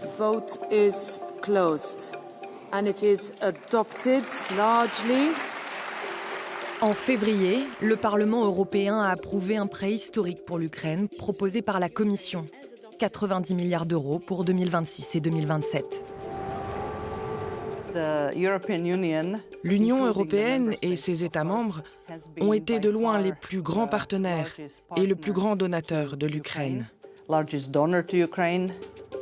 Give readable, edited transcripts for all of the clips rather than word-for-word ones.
Vote is closed. And it is adopted largely. En février, le Parlement européen a approuvé un prêt historique pour l'Ukraine proposé par la Commission. 90 milliards d'euros pour 2026 et 2027. L'Union européenne et ses États membres ont été de loin les plus grands partenaires et le plus grand donateur de l'Ukraine.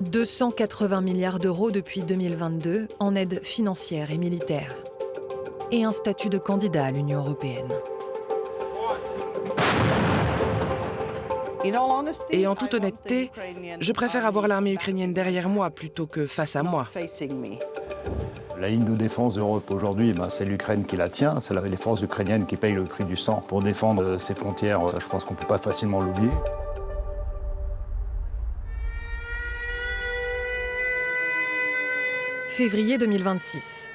280 milliards d'euros depuis 2022 en aide financière et militaire. Et un statut de candidat à l'Union européenne. Et en toute honnêteté, je préfère avoir l'armée ukrainienne derrière moi plutôt que face à moi. La ligne de défense d'Europe aujourd'hui, c'est l'Ukraine qui la tient. C'est les forces ukrainiennes qui payent le prix du sang pour défendre ses frontières. Je pense qu'on ne peut pas facilement l'oublier. Février 2026.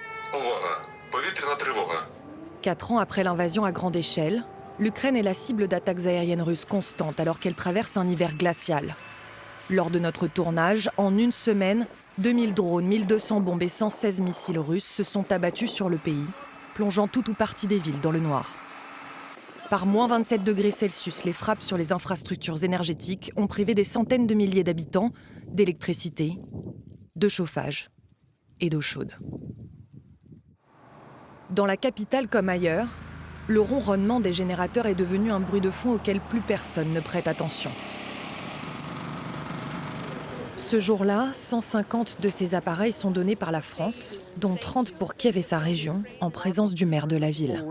4 ans après l'invasion à grande échelle, l'Ukraine est la cible d'attaques aériennes russes constantes alors qu'elle traverse un hiver glacial. Lors de notre tournage, en une semaine, 2000 drones, 1200 bombes et 116 missiles russes se sont abattus sur le pays, plongeant tout ou partie des villes dans le noir. Par moins 27 degrés Celsius, les frappes sur les infrastructures énergétiques ont privé des centaines de milliers d'habitants d'électricité, de chauffage et d'eau chaude. Dans la capitale comme ailleurs, le ronronnement des générateurs est devenu un bruit de fond auquel plus personne ne prête attention. Ce jour-là, 150 de ces appareils sont donnés par la France, dont 30 pour Kiev et sa région, en présence du maire de la ville.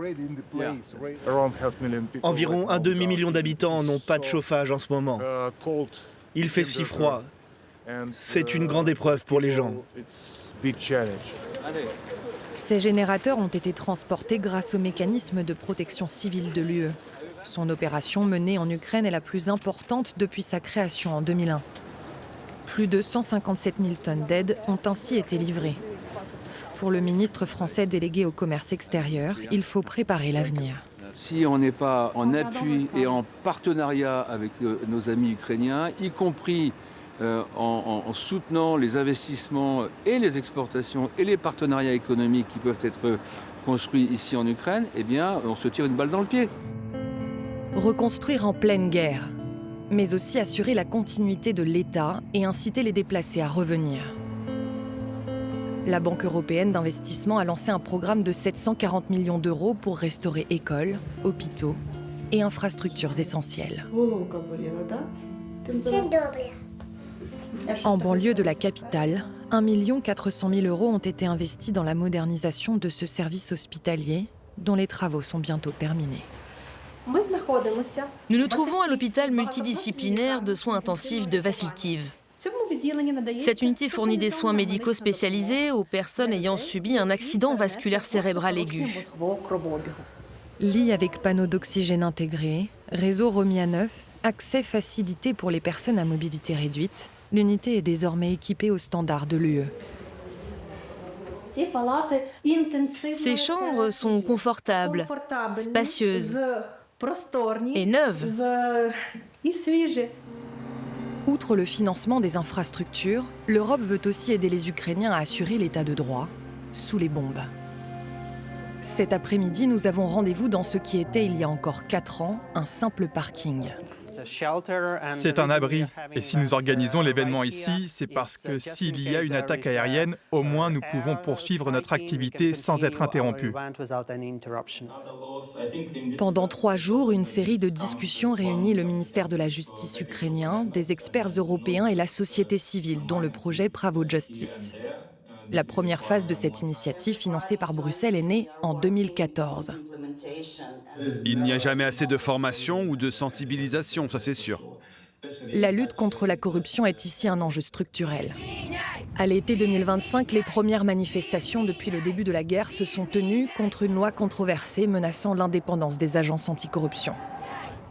Environ un demi-million d'habitants n'ont pas de chauffage en ce moment. Il fait si froid. C'est une grande épreuve pour les gens. Ces générateurs ont été transportés grâce au mécanisme de protection civile de l'UE. Son opération menée en Ukraine est la plus importante depuis sa création en 2001. Plus de 157 000 tonnes d'aide ont ainsi été livrées. Pour le ministre français délégué au commerce extérieur, il faut préparer l'avenir. Si on n'est pas en appui et en partenariat avec nos amis ukrainiens, y compris en soutenant les investissements et les exportations et les partenariats économiques qui peuvent être construits ici en Ukraine, eh bien, on se tire une balle dans le pied. Reconstruire en pleine guerre, mais aussi assurer la continuité de l'État et inciter les déplacés à revenir. La Banque européenne d'investissement a lancé un programme de 740 millions d'euros pour restaurer écoles, hôpitaux et infrastructures essentielles. En banlieue de la capitale, 1 400 000 euros ont été investis dans la modernisation de ce service hospitalier, dont les travaux sont bientôt terminés. Nous nous trouvons à l'hôpital multidisciplinaire de soins intensifs de Vassilkiv. Cette unité fournit des soins médicaux spécialisés aux personnes ayant subi un accident vasculaire cérébral aigu. Lits avec panneaux d'oxygène intégrés, réseau remis à neuf, accès facilité pour les personnes à mobilité réduite, l'unité est désormais équipée aux standards de l'UE. Ces chambres sont confortables, spacieuses et neuves. Outre le financement des infrastructures, l'Europe veut aussi aider les Ukrainiens à assurer l'état de droit sous les bombes. Cet après-midi, nous avons rendez-vous dans ce qui était, il y a encore 4 ans, un simple parking. C'est un abri. Et si nous organisons l'événement ici, c'est parce que s'il y a une attaque aérienne, au moins nous pouvons poursuivre notre activité sans être interrompus. Pendant 3 jours, une série de discussions réunit le ministère de la Justice ukrainien, des experts européens et la société civile, dont le projet Bravo Justice. La première phase de cette initiative financée par Bruxelles est née en 2014. Il n'y a jamais assez de formation ou de sensibilisation, ça c'est sûr. La lutte contre la corruption est ici un enjeu structurel. À l'été 2025, les premières manifestations depuis le début de la guerre se sont tenues contre une loi controversée menaçant l'indépendance des agences anticorruption.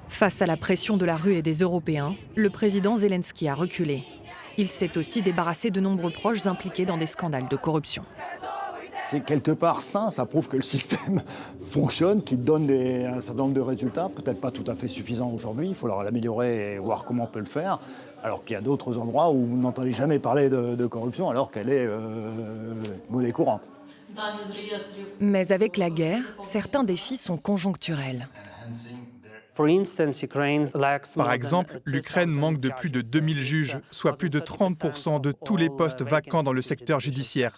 Face à la pression de la rue et des Européens, le président Zelensky a reculé. Il s'est aussi débarrassé de nombreux proches impliqués dans des scandales de corruption. C'est quelque part sain, ça prouve que le système fonctionne, qu'il donne un certain nombre de résultats, peut-être pas tout à fait suffisants aujourd'hui, il faut l'améliorer et voir comment on peut le faire, alors qu'il y a d'autres endroits où vous n'entendez jamais parler de corruption alors qu'elle est monnaie courante. Mais avec la guerre, certains défis sont conjoncturels. Par exemple, l'Ukraine manque de plus de 2000 juges, soit plus de 30% de tous les postes vacants dans le secteur judiciaire.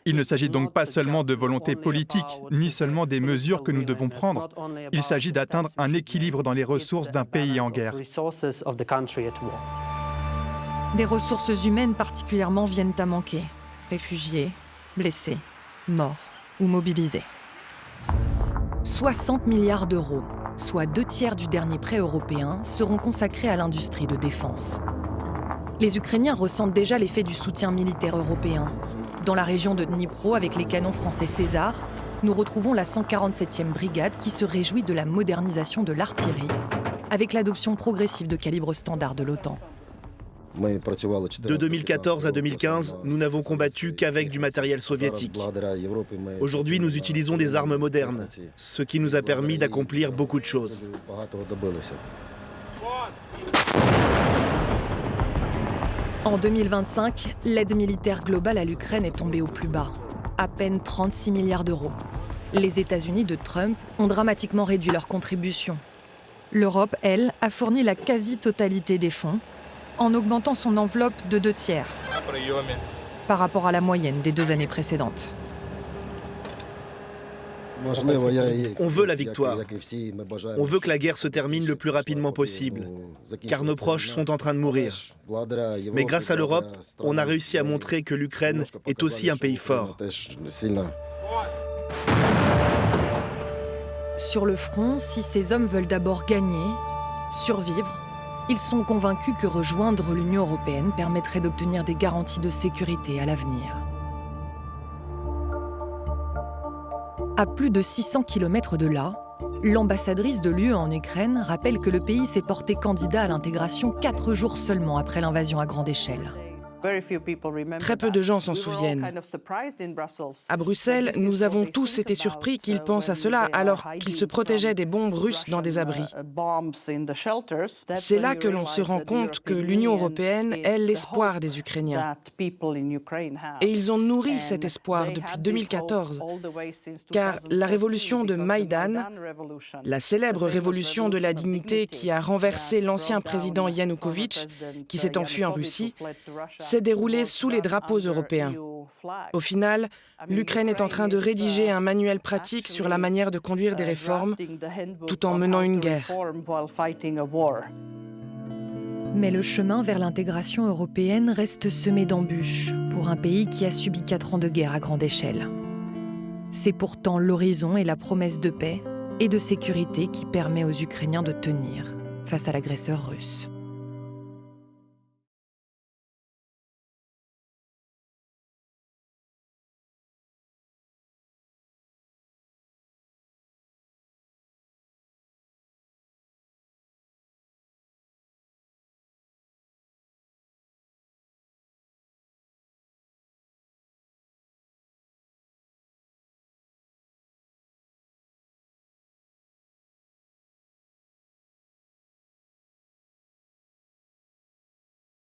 Il ne s'agit donc pas seulement de volonté politique, ni seulement des mesures que nous devons prendre. Il s'agit d'atteindre un équilibre dans les ressources d'un pays en guerre. Des ressources humaines particulièrement viennent à manquer. Réfugiés, blessés, morts ou mobilisés. 60 milliards d'euros, soit 2/3 du dernier prêt européen, seront consacrés à l'industrie de défense. Les Ukrainiens ressentent déjà l'effet du soutien militaire européen. Dans la région de Dnipro, avec les canons français César, nous retrouvons la 147e brigade qui se réjouit de la modernisation de l'artillerie, avec l'adoption progressive de calibres standards de l'OTAN. De 2014 à 2015, nous n'avons combattu qu'avec du matériel soviétique. Aujourd'hui, nous utilisons des armes modernes, ce qui nous a permis d'accomplir beaucoup de choses. En 2025, l'aide militaire globale à l'Ukraine est tombée au plus bas, à peine 36 milliards d'euros. Les États-Unis de Trump ont dramatiquement réduit leur contribution. L'Europe, elle, a fourni la quasi-totalité des fonds, en augmentant son enveloppe de 2/3 par rapport à la moyenne des 2 années précédentes. On veut la victoire. On veut que la guerre se termine le plus rapidement possible, car nos proches sont en train de mourir. Mais grâce à l'Europe, on a réussi à montrer que l'Ukraine est aussi un pays fort. Sur le front, si ces hommes veulent d'abord gagner, survivre, ils sont convaincus que rejoindre l'Union européenne permettrait d'obtenir des garanties de sécurité à l'avenir. À plus de 600 km de là, l'ambassadrice de l'UE en Ukraine rappelle que le pays s'est porté candidat à l'intégration 4 jours seulement après l'invasion à grande échelle. Très peu de gens s'en souviennent. À Bruxelles, nous avons tous été surpris qu'ils pensent à cela alors qu'ils se protégeaient des bombes russes dans des abris. C'est là que l'on se rend compte que l'Union européenne est l'espoir des Ukrainiens. Et ils ont nourri cet espoir depuis 2014, car la révolution de Maïdan, la célèbre révolution de la dignité qui a renversé l'ancien président Yanukovych, qui s'est enfui en Russie, s'est déroulée sous les drapeaux européens. Au final, l'Ukraine est en train de rédiger un manuel pratique sur la manière de conduire des réformes tout en menant une guerre. Mais le chemin vers l'intégration européenne reste semé d'embûches pour un pays qui a subi 4 ans de guerre à grande échelle. C'est pourtant l'horizon et la promesse de paix et de sécurité qui permet aux Ukrainiens de tenir face à l'agresseur russe.